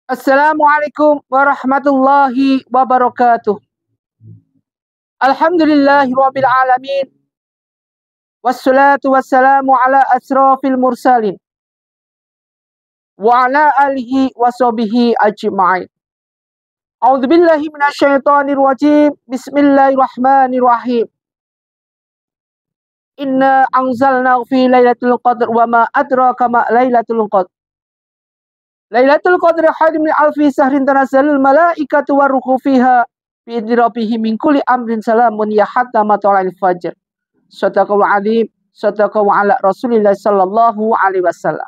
Assalamualaikum warahmatullahi wabarakatuh. Alhamdulillahirabbil alamin. Wassalatu wassalamu ala asrofil mursalin wa ala alihi washabihi ajma'in. A'udzubillahi minasyaitonir rajim. Bismillahirrahmanirrahim. Inna anzalna fi lailatul qadr wa ma adraka ma lailatul qadr. Lailatul qadri khairum min alfi syahrin tanazzalul malaikatu waruhu fiha bi'idzni rabbihim min kulli amrin salamun ya hatta matla'il fajr. Shadaqallahu adzim, shadaqallahu ala Rasulillah sallallahu alaihi wasallam.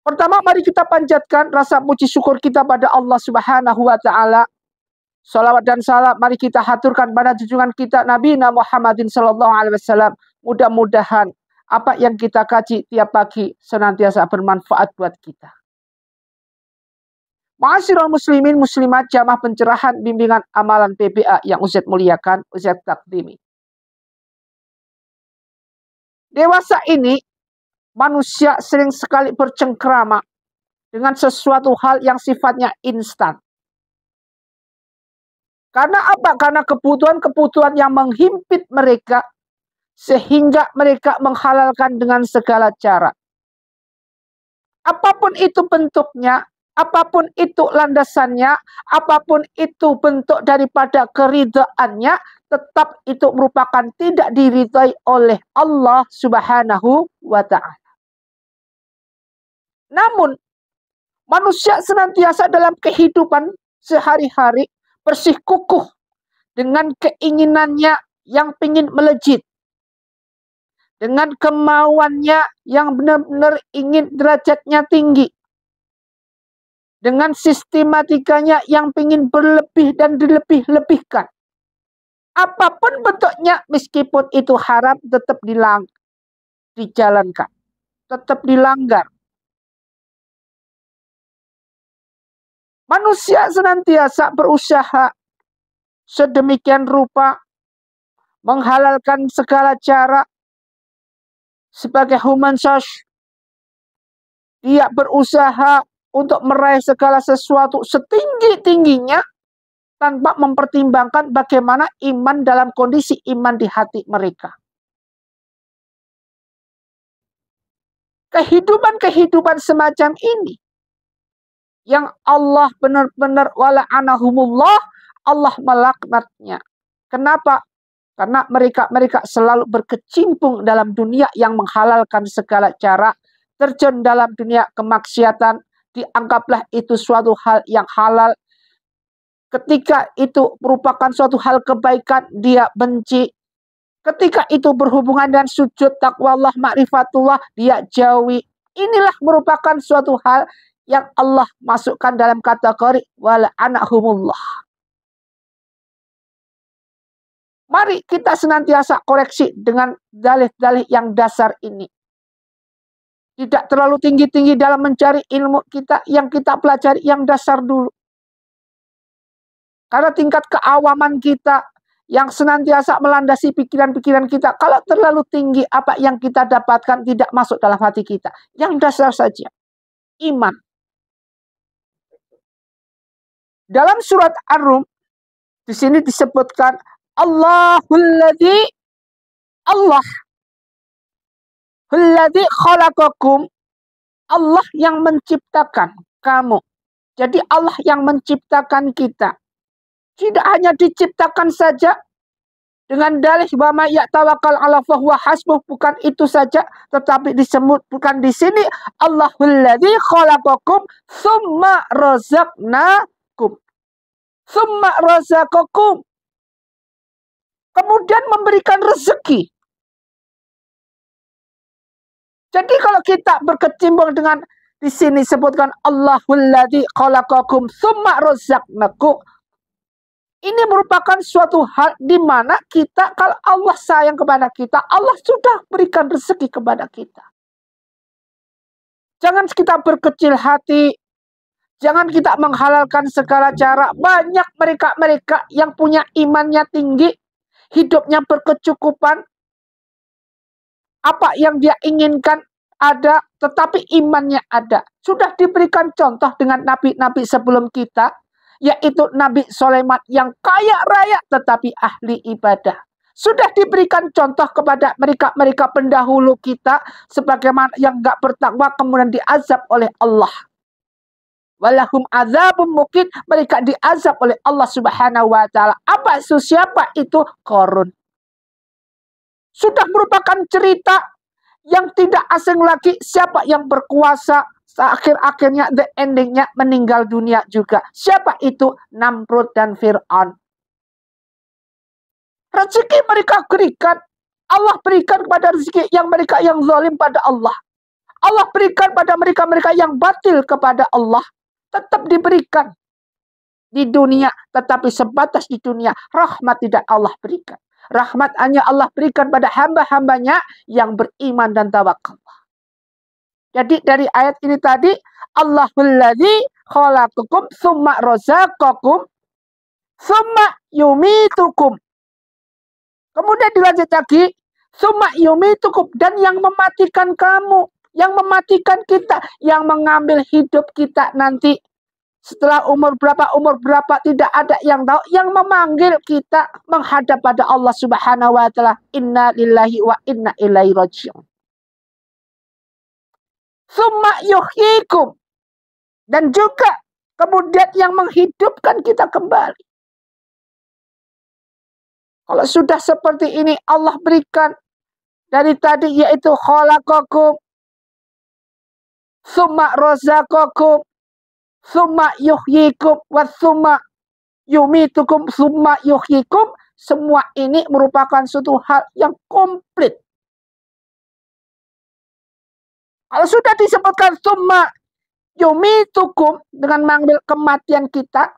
Pertama, mari kita panjatkan rasa puji syukur kita pada Allah Subhanahu wa taala. Salawat dan salam mari kita haturkan pada junjungan kita Nabi Muhammadin sallallahu alaihi wasallam. Mudah-mudahan apa yang kita kaji tiap pagi senantiasa bermanfaat buat kita. Ma'asyiral muslimin muslimat jamaah pencerahan bimbingan amalan PBA yang Ustaz muliakan, Ustaz takdimi. Dewasa ini manusia sering sekali bercengkrama dengan sesuatu hal yang sifatnya instan. Karena apa? Karena kebutuhan-kebutuhan yang menghimpit mereka sehingga mereka menghalalkan dengan segala cara. Apapun itu bentuknya, apapun itu landasannya, apapun itu bentuk daripada keridhaannya, tetap itu merupakan tidak diridhai oleh Allah Subhanahu wa ta'ala. Namun, manusia senantiasa dalam kehidupan sehari-hari bersikukuh dengan keinginannya yang ingin melejit. Dengan kemauannya yang benar-benar ingin derajatnya tinggi. Dengan sistematikanya yang ingin berlebih dan dilebih-lebihkan. Apapun bentuknya, meskipun itu haram, tetap dijalankan. Tetap dilanggar. Manusia senantiasa berusaha sedemikian rupa menghalalkan segala cara. Sebagai human source, dia berusaha untuk meraih segala sesuatu setinggi-tingginya tanpa mempertimbangkan bagaimana iman dalam kondisi iman di hati mereka. Kehidupan-kehidupan semacam ini yang Allah benar-benar wala'anahumullah, Allah melaknatnya. Kenapa? Karena mereka selalu berkecimpung dalam dunia yang menghalalkan segala cara, terjun dalam dunia kemaksiatan, dianggaplah itu suatu hal yang halal. Ketika itu merupakan suatu hal kebaikan, dia benci. Ketika itu berhubungan dengan sujud, taqwa Allah, ma'rifatullah, dia jauhi. Inilah merupakan suatu hal yang Allah masukkan dalam kategori wala'anahumullah. Mari kita senantiasa koreksi dengan dalih-dalih yang dasar ini. Tidak terlalu tinggi-tinggi dalam mencari ilmu kita, yang kita pelajari yang dasar dulu. Karena tingkat keawaman kita yang senantiasa melandasi pikiran-pikiran kita, kalau terlalu tinggi apa yang kita dapatkan tidak masuk dalam hati kita. Yang dasar saja. Iman. Dalam surat Ar-Rum, di sini disebutkan Allahulladzi khalaqakum, Allah yang menciptakan kamu. Jadi Allah yang menciptakan kita. Tidak hanya diciptakan saja dengan dalih wa may yatawakkal 'ala fahuwa hasbuh, bukan itu saja, tetapi disebutkan di sini Allahulladzi khalaqakum tsumma razaqnakum. Tsumma razaqakum. Kemudian memberikan rezeki. Jadi kalau kita berkecimpung dengan di sini sebutkan Allahulladzi khalaqakum tsumma razaqnakum. Ini merupakan suatu hal di mana kita, kalau Allah sayang kepada kita, Allah sudah berikan rezeki kepada kita. Jangan kita berkecil hati. Jangan kita menghalalkan segala cara. Banyak mereka-mereka yang punya imannya tinggi. Hidupnya berkecukupan. Apa yang dia inginkan ada, tetapi imannya ada. Sudah diberikan contoh dengan nabi-nabi sebelum kita, yaitu Nabi Sulaiman yang kaya raya tetapi ahli ibadah. Sudah diberikan contoh kepada mereka pendahulu kita sebagaimana yang enggak bertakwa kemudian diazab oleh Allah. Walahum azabun mungkin, mereka diazab oleh Allah Subhanahu wa taala. Apa itu? Siapa itu? Qarun. Sudah merupakan cerita yang tidak asing lagi, siapa yang berkuasa akhir-akhirnya the endingnya meninggal dunia juga. Siapa itu? Namrud dan Fir'aun. Rezeki mereka berikan, Allah berikan kepada rezeki yang mereka yang zalim pada Allah. Allah berikan pada mereka yang batil kepada Allah. Tetap diberikan di dunia, tetapi sebatas di dunia. Rahmat tidak Allah berikan. Rahmat hanya Allah berikan pada hamba-hambanya yang beriman dan tawakal. Jadi dari ayat ini tadi, Allahul ladzi khalaqakum tsumma razaqakum tsumma yumitukum. Kemudian dilanjut lagi, tsumma yumitukum, dan yang mematikan kamu, yang mematikan kita, yang mengambil hidup kita nanti. Setelah umur berapa tidak ada yang tahu, yang memanggil kita menghadap pada Allah Subhanahu wa taala. Inna lillahi wa inna ilaihi raji'un. Tsumma yuhyikum, dan juga kemudian yang menghidupkan kita kembali. Kalau sudah seperti ini Allah berikan dari tadi, yaitu khalaqakum tsumma razaqakum tsumma yuhyikum wa tsumma yumitukum tsumma yuhyikum. Semua ini merupakan suatu hal yang komplit. Kalau sudah disebutkan tsumma yumitukum dengan mengambil kematian kita,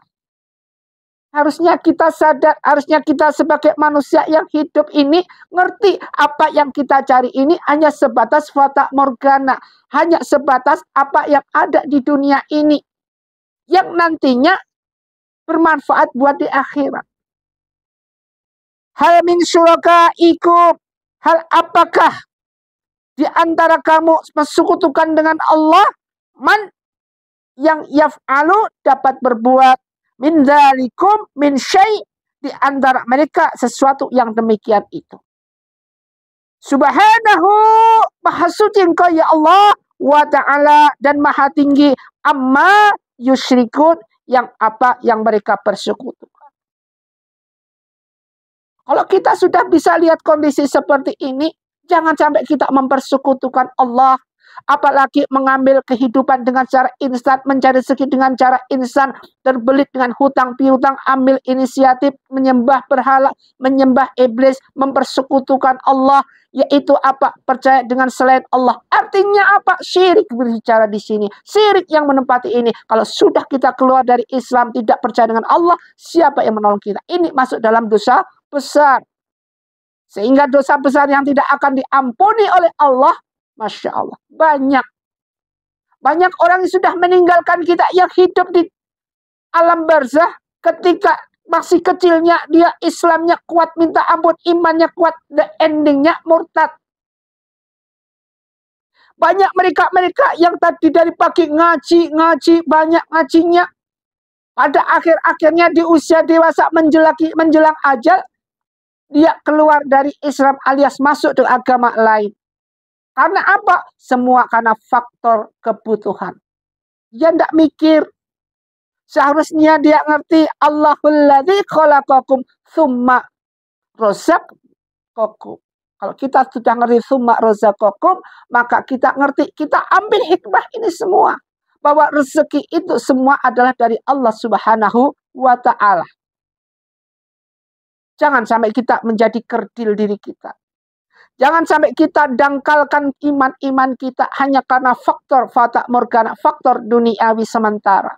harusnya kita sadar, harusnya kita sebagai manusia yang hidup ini ngerti apa yang kita cari ini hanya sebatas fata morgana, hanya sebatas apa yang ada di dunia ini yang nantinya bermanfaat buat di akhirat. Hal min syurakaikum, hal apakah di antara kamu mensekutukan dengan Allah, man yang yaf'alu dapat berbuat min dzalikum min syai', di antara mereka sesuatu yang demikian itu. Subhanahu, maha suci engkau ya Allah, wa ta'ala, dan maha tinggi, amma yusyrikun, yang apa yang mereka persekutukan. Kalau kita sudah bisa lihat kondisi seperti ini, jangan sampai kita mempersekutukan Allah. Apalagi mengambil kehidupan dengan cara instan, mencari rezeki dengan cara instan, terbelit dengan hutang piutang, ambil inisiatif menyembah berhala, menyembah iblis, mempersekutukan Allah, yaitu apa? Percaya dengan selain Allah. Artinya apa? Syirik berbicara di sini. Syirik yang menempati ini. Kalau sudah kita keluar dari Islam, tidak percaya dengan Allah, siapa yang menolong kita? Ini masuk dalam dosa besar. Sehingga dosa besar yang tidak akan diampuni oleh Allah. Masya Allah, banyak orang yang sudah meninggalkan kita yang hidup di alam barzah. Ketika masih kecilnya dia Islamnya kuat, minta ampun, imannya kuat, the endingnya murtad. Banyak mereka yang tadi dari pagi ngaji, banyak ngajinya. Pada akhirnya di usia dewasa menjelang ajal, dia keluar dari Islam alias masuk ke agama lain. Karena apa? Semua karena faktor kebutuhan. Dia tidak mikir. Seharusnya dia ngerti Allahul ladzi khalaqakum tsumma razaqakum. Kalau kita sudah ngerti tsumma razaqakum, maka kita ngerti, kita ambil hikmah ini semua. Bahwa rezeki itu semua adalah dari Allah Subhanahu wa ta'ala. Jangan sampai kita menjadi kerdil diri kita. Jangan sampai kita dangkalkan iman kita hanya karena faktor fata morgana, faktor duniawi sementara.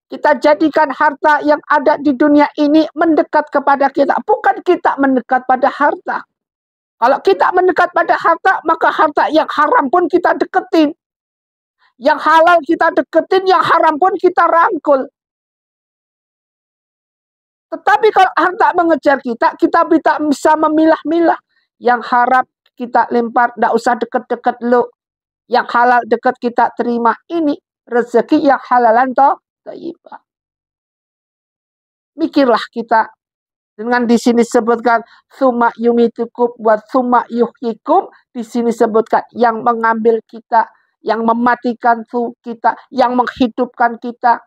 Kita jadikan harta yang ada di dunia ini mendekat kepada kita. Bukan kita mendekat pada harta. Kalau kita mendekat pada harta, maka harta yang haram pun kita deketin. Yang halal kita deketin, yang haram pun kita rangkul. Tetapi kalau harta mengejar kita bisa memilah-milah. Yang harap kita lempar, tidak usah deket-deket lu. Yang halal dekat kita terima ini rezeki yang halalan thayyibah. Mikirlah kita. Dengan di sini sebutkan tsumma yumitukum wa tsumma yuhyikum, di sini sebutkan yang mengambil kita, yang mematikan kita, yang menghidupkan kita.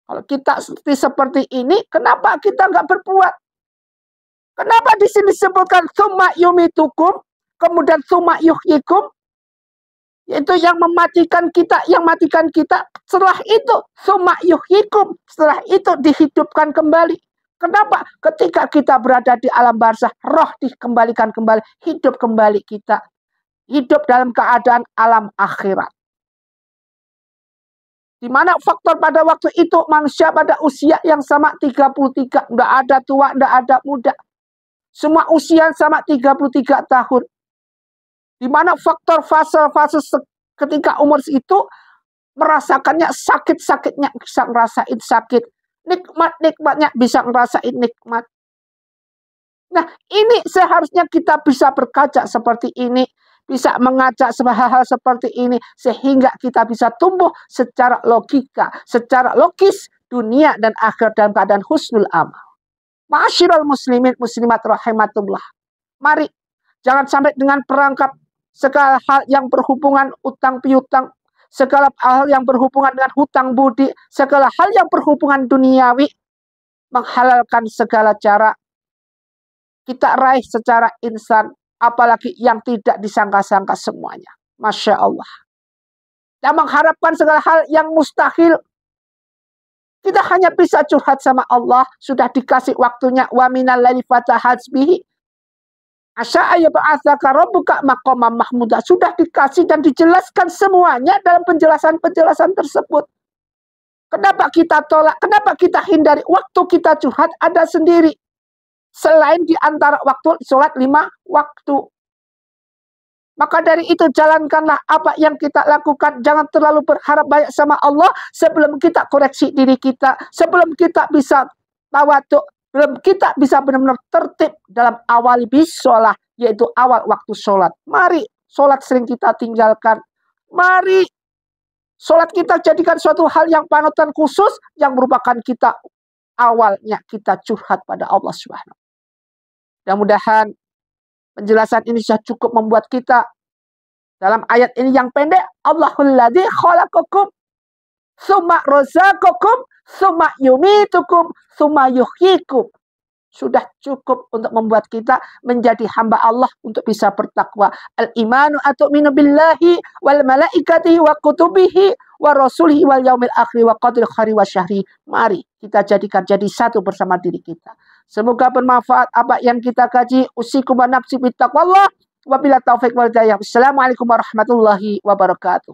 Kalau kita seperti ini, kenapa kita nggak berbuat? Kenapa di sini sebutkan tsumma yumitukum, kemudian tsumma yuhyikum, yaitu yang mematikan kita, yang matikan kita. Setelah itu tsumma yuhyikum, setelah itu dihidupkan kembali. Kenapa? Ketika kita berada di alam barzah, roh dikembalikan kembali, hidup kembali kita. Hidup dalam keadaan alam akhirat. Di mana faktor pada waktu itu manusia pada usia yang sama 33. Tidak ada tua, tidak ada muda. Semua usia sama 33 tahun. Di mana faktor fase-fase ketika umur itu merasakannya sakit-sakitnya, bisa ngerasain sakit. Nikmat-nikmatnya bisa ngerasain nikmat. Nah, ini seharusnya kita bisa berkaca seperti ini. Bisa mengajak hal-hal seperti ini. Sehingga kita bisa tumbuh secara logika. Secara logis dunia dan akhir dalam keadaan husnul amal. Ma'asyiral muslimin muslimat rahimatullah. Mari, jangan sampai dengan perangkap segala hal yang berhubungan utang piutang. Segala hal yang berhubungan dengan hutang budi, segala hal yang berhubungan duniawi, menghalalkan segala cara kita raih secara insan, apalagi yang tidak disangka-sangka semuanya. Masya Allah. Dan mengharapkan segala hal yang mustahil. Kita hanya bisa curhat sama Allah, sudah dikasih waktunya, wa minal laili fatahajbihi Asya'a yab'atsaka rabbuka maqaman mahmuda. Sudah dikasih dan dijelaskan semuanya dalam penjelasan-penjelasan tersebut. Kenapa kita tolak? Kenapa kita hindari? Waktu kita curhat ada sendiri. Selain di antara waktu sholat 5 waktu. Maka dari itu jalankanlah apa yang kita lakukan. Jangan terlalu berharap banyak sama Allah sebelum kita koreksi diri kita. Sebelum kita bisa tawadhu. Belum kita bisa benar-benar tertib dalam awal bisolah, yaitu awal waktu sholat. Mari, sholat sering kita tinggalkan. Mari, sholat kita jadikan suatu hal yang panutan khusus, yang merupakan kita awalnya kita curhat pada Allah Subhanahu. Mudah-mudahan penjelasan ini sudah cukup membuat kita dalam ayat ini yang pendek, Allahul ladzi khalaqakum tsumma razaqakum tsumma yumitukum tsumma yuhyikum. Sudah cukup untuk membuat kita menjadi hamba Allah untuk bisa bertakwa. Al-imanu atu'minu billahi wal malaikatihi wa kutubihi wa rasulihi wal yaumil akhir wa qadri khairi wa syahri. Mari kita jadikan jadi satu bersama diri kita. Semoga bermanfaat apa yang kita kaji. Usikum wa nafsi bittaqwallah. Wabillahi taufiq wal hidayah. Assalamualaikum warahmatullahi wabarakatuh.